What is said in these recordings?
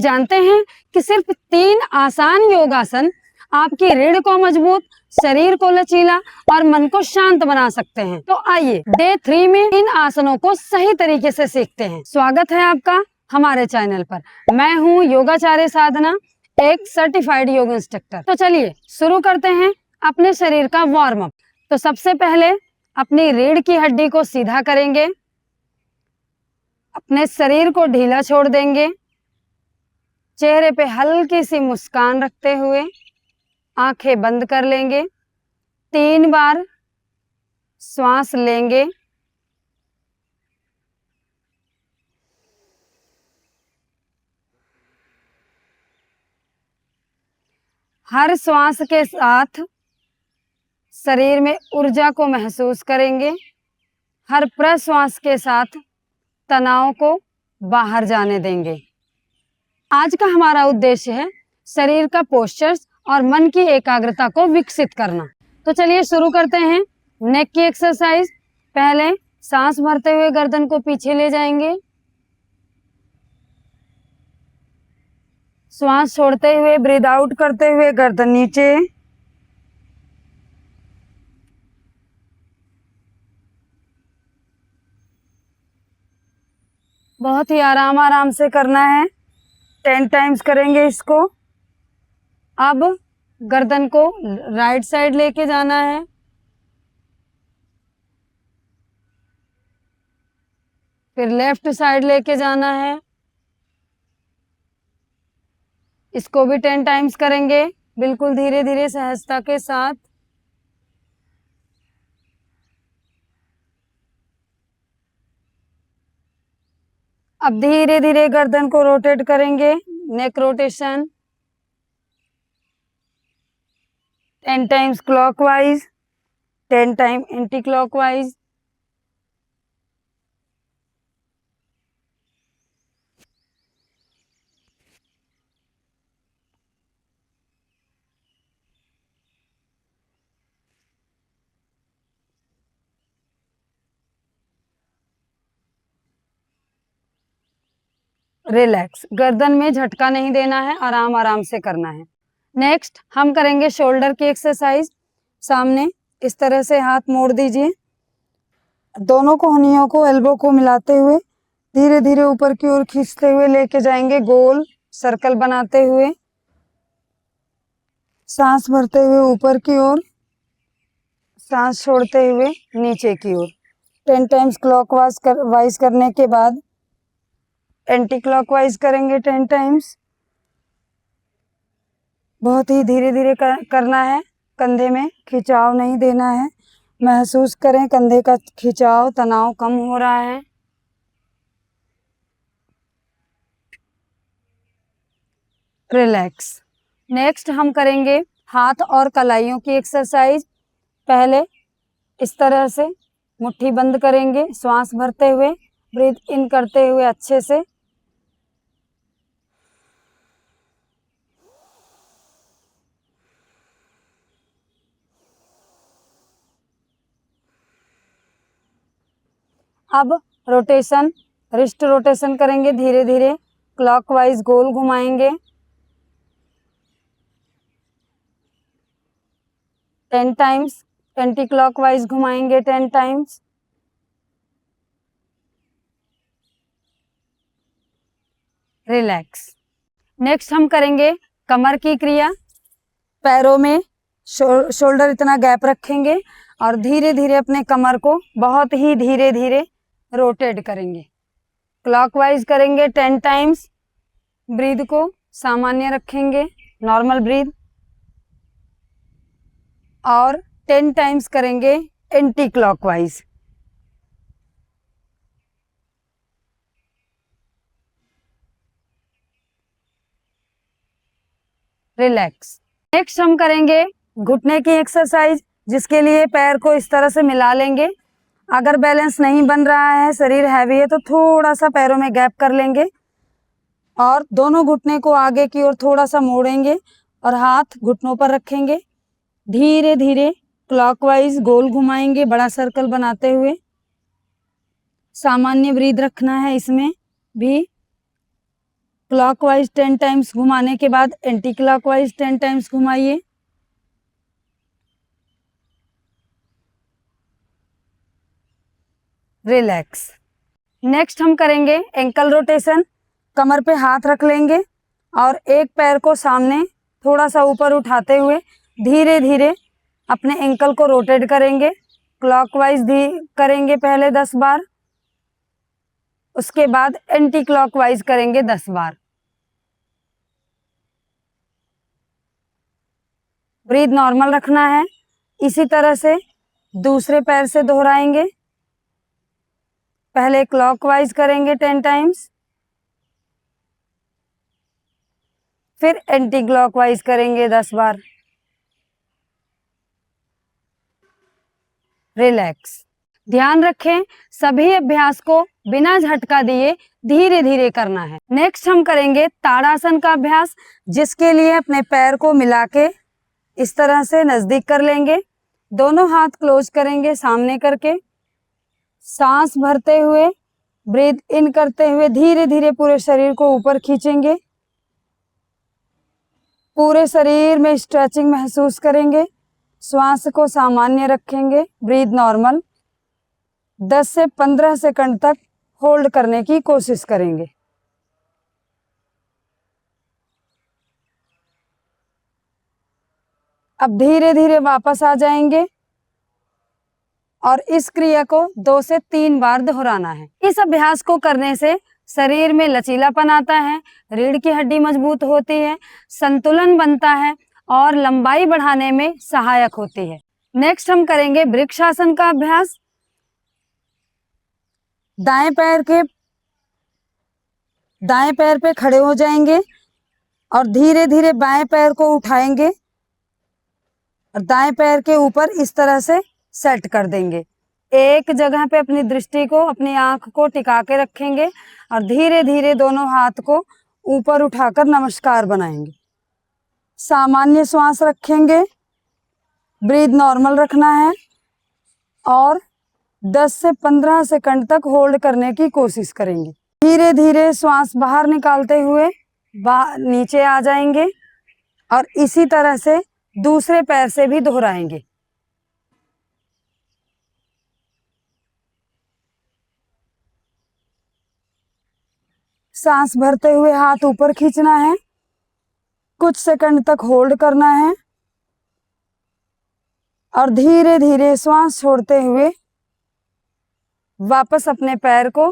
जानते हैं कि सिर्फ 3 आसान योगासन आपकी रीढ़ को मजबूत, शरीर को लचीला और मन को शांत बना सकते हैं। तो आइए डे 3 में इन आसनों को सही तरीके से सीखते हैं। स्वागत है आपका हमारे चैनल पर। मैं हूँ योगाचार्य साधना, एक सर्टिफाइड योग इंस्ट्रक्टर। तो चलिए शुरू करते हैं अपने शरीर का वार्म अप। तो सबसे पहले अपनी रीढ़ की हड्डी को सीधा करेंगे, अपने शरीर को ढीला छोड़ देंगे, चेहरे पे हल्की सी मुस्कान रखते हुए आंखें बंद कर लेंगे। 3 बार श्वास लेंगे, हर श्वास के साथ शरीर में ऊर्जा को महसूस करेंगे। हर प्रश्वास के साथ तनाव को बाहर जाने देंगे। आज का हमारा उद्देश्य है शरीर का पोस्चर्स और मन की एकाग्रता को विकसित करना। तो चलिए शुरू करते हैं नेक की एक्सरसाइज। पहले सांस भरते हुए गर्दन को पीछे ले जाएंगे, श्वास छोड़ते हुए ब्रीद आउट करते हुए गर्दन नीचे, बहुत ही आराम से करना है। 10 टाइम्स करेंगे इसको। अब गर्दन को राइट साइड लेके जाना है, फिर लेफ्ट साइड लेके जाना है। इसको भी 10 टाइम्स करेंगे, बिल्कुल धीरे धीरे सहजता के साथ। अब धीरे धीरे गर्दन को रोटेट करेंगे, neck rotation. 10 times clockwise, 10 time anti clockwise. Relax, गर्दन में झटका नहीं देना है, आराम से करना है। नेक्स्ट हम करेंगे शोल्डर की एक्सरसाइज। सामने इस तरह से हाथ मोड़ दीजिए, दोनों कोहनियों को एल्बो को मिलाते हुए धीरे धीरे ऊपर की ओर खींचते हुए लेके जाएंगे, गोल सर्कल बनाते हुए। सांस भरते हुए ऊपर की ओर, सांस छोड़ते हुए नीचे की ओर। 10 टाइम्स क्लॉकवाइज करने के बाद एंटी क्लॉकवाइज करेंगे 10 टाइम्स। बहुत ही धीरे धीरे करना है, कंधे में खिंचाव नहीं देना है। महसूस करें कंधे का खिंचाव, तनाव कम हो रहा है। रिलैक्स। नेक्स्ट हम करेंगे हाथ और कलाइयों की एक्सरसाइज। पहले इस तरह से मुट्ठी बंद करेंगे, श्वास भरते हुए ब्रीथ इन करते हुए अच्छे से। अब रोटेशन, रिस्ट रोटेशन करेंगे धीरे धीरे, क्लॉकवाइज गोल घुमाएंगे। 10 टाइम्स एंटी क्लॉकवाइज घुमाएंगे 10 टाइम्स। रिलैक्स। नेक्स्ट हम करेंगे कमर की क्रिया। पैरों में शोल्डर इतना गैप रखेंगे और धीरे धीरे अपने कमर को बहुत ही धीरे धीरे रोटेट करेंगे। क्लॉकवाइज करेंगे 10 टाइम्स। ब्रीद को सामान्य रखेंगे, नॉर्मल ब्रीद। और 10 टाइम्स करेंगे एंटी क्लॉकवाइज। रिलैक्स। नेक्स्ट हम करेंगे घुटने की एक्सरसाइज, जिसके लिए पैर को इस तरह से मिला लेंगे। अगर बैलेंस नहीं बन रहा है, शरीर हैवी है, तो थोड़ा सा पैरों में गैप कर लेंगे और दोनों घुटने को आगे की ओर थोड़ा सा मोड़ेंगे और हाथ घुटनों पर रखेंगे। धीरे धीरे क्लॉकवाइज गोल घुमाएंगे, बड़ा सर्कल बनाते हुए। सामान्य ब्रीद रखना है इसमें भी। क्लॉकवाइज 10 टाइम्स घुमाने के बाद एंटी क्लॉकवाइज 10 टाइम्स घुमाइए। रिलैक्स। नेक्स्ट हम करेंगे एंकल रोटेशन। कमर पे हाथ रख लेंगे और एक पैर को सामने थोड़ा सा ऊपर उठाते हुए धीरे धीरे अपने एंकल को रोटेट करेंगे। क्लॉकवाइज करेंगे पहले 10 बार, उसके बाद एंटी क्लॉकवाइज करेंगे 10 बार। ब्रीथ नॉर्मल रखना है। इसी तरह से दूसरे पैर से दोहराएंगे। पहले क्लॉकवाइज करेंगे 10 टाइम्स, फिर एंटी क्लॉकवाइज करेंगे 10 बार। रिलैक्स। ध्यान रखें सभी अभ्यास को बिना झटका दिए धीरे धीरे करना है। नेक्स्ट हम करेंगे ताड़ासन का अभ्यास, जिसके लिए अपने पैर को मिला के इस तरह से नजदीक कर लेंगे। दोनों हाथ क्लोज करेंगे सामने करके। सांस भरते हुए ब्रीथ इन करते हुए धीरे धीरे पूरे शरीर को ऊपर खींचेंगे। पूरे शरीर में स्ट्रेचिंग महसूस करेंगे। श्वास को सामान्य रखेंगे, ब्रीथ नॉर्मल। 10 से 15 सेकंड तक होल्ड करने की कोशिश करेंगे। अब धीरे धीरे वापस आ जाएंगे और इस क्रिया को 2 से 3 बार दोहराना है। इस अभ्यास को करने से शरीर में लचीलापन आता है, रीढ़ की हड्डी मजबूत होती है, संतुलन बनता है और लंबाई बढ़ाने में सहायक होती है। नेक्स्ट हम करेंगे वृक्षासन का अभ्यास। दाएं पैर पे खड़े हो जाएंगे और धीरे धीरे बाएं पैर को उठाएंगे और दाएं पैर के ऊपर इस तरह से सेट कर देंगे। एक जगह पे अपनी दृष्टि को, अपनी आंख को टिका के रखेंगे और धीरे धीरे दोनों हाथ को ऊपर उठाकर नमस्कार बनाएंगे। सामान्य श्वास रखेंगे, ब्रीथ नॉर्मल रखना है और 10 से 15 सेकंड तक होल्ड करने की कोशिश करेंगे। धीरे धीरे श्वास बाहर निकालते हुए नीचे आ जाएंगे और इसी तरह से दूसरे पैर से भी दोहराएंगे। सांस भरते हुए हाथ ऊपर खींचना है, कुछ सेकंड तक होल्ड करना है और धीरे धीरे श्वास छोड़ते हुए वापस अपने पैर को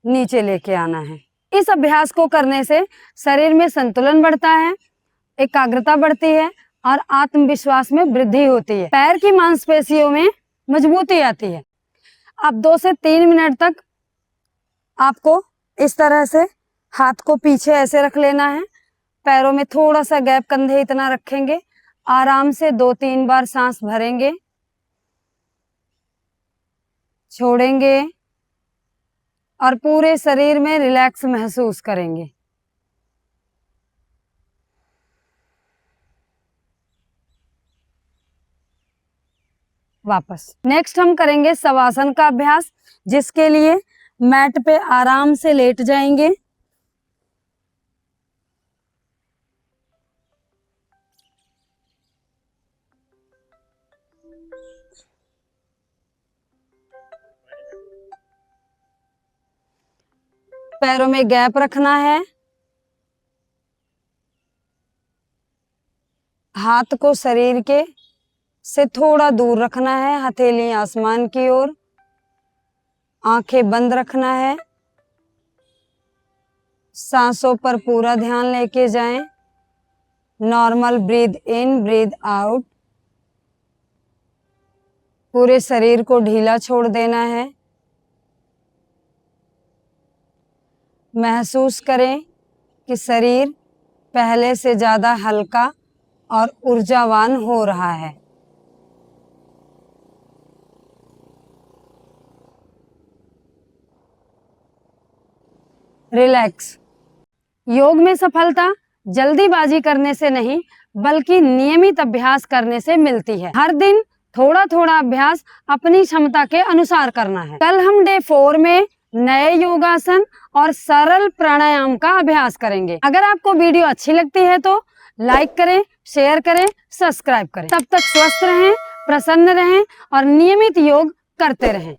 नीचे लेके आना है। इस अभ्यास को करने से शरीर में संतुलन बढ़ता है, एकाग्रता बढ़ती है और आत्मविश्वास में वृद्धि होती है। पैर की मांसपेशियों में मजबूती आती है। अब 2 से 3 मिनट तक आपको इस तरह से हाथ को पीछे ऐसे रख लेना है। पैरों में थोड़ा सा गैप, कंधे इतना रखेंगे। आराम से 2-3 बार सांस भरेंगे, छोड़ेंगे और पूरे शरीर में रिलैक्स महसूस करेंगे। वापस। नेक्स्ट हम करेंगे शवासन का अभ्यास, जिसके लिए मैट पे आराम से लेट जाएंगे। पैरों में गैप रखना है। हाथ को शरीर के से थोड़ा दूर रखना है, हथेली आसमान की ओर। आंखें बंद रखना है। सांसों पर पूरा ध्यान लेके जाएं। नॉर्मल ब्रीथ इन, ब्रीथ आउट। पूरे शरीर को ढीला छोड़ देना है। महसूस करें कि शरीर पहले से ज्यादा हल्का और ऊर्जावान हो रहा है। रिलैक्स। योग में सफलता जल्दीबाजी करने से नहीं, बल्कि नियमित अभ्यास करने से मिलती है। हर दिन थोड़ा थोड़ा अभ्यास अपनी क्षमता के अनुसार करना है। कल हम डे 4 में नए योगासन और सरल प्राणायाम का अभ्यास करेंगे। अगर आपको वीडियो अच्छी लगती है तो लाइक करें, शेयर करें, सब्सक्राइब करें। तब तक स्वस्थ रहें, प्रसन्न रहें और नियमित योग करते रहें।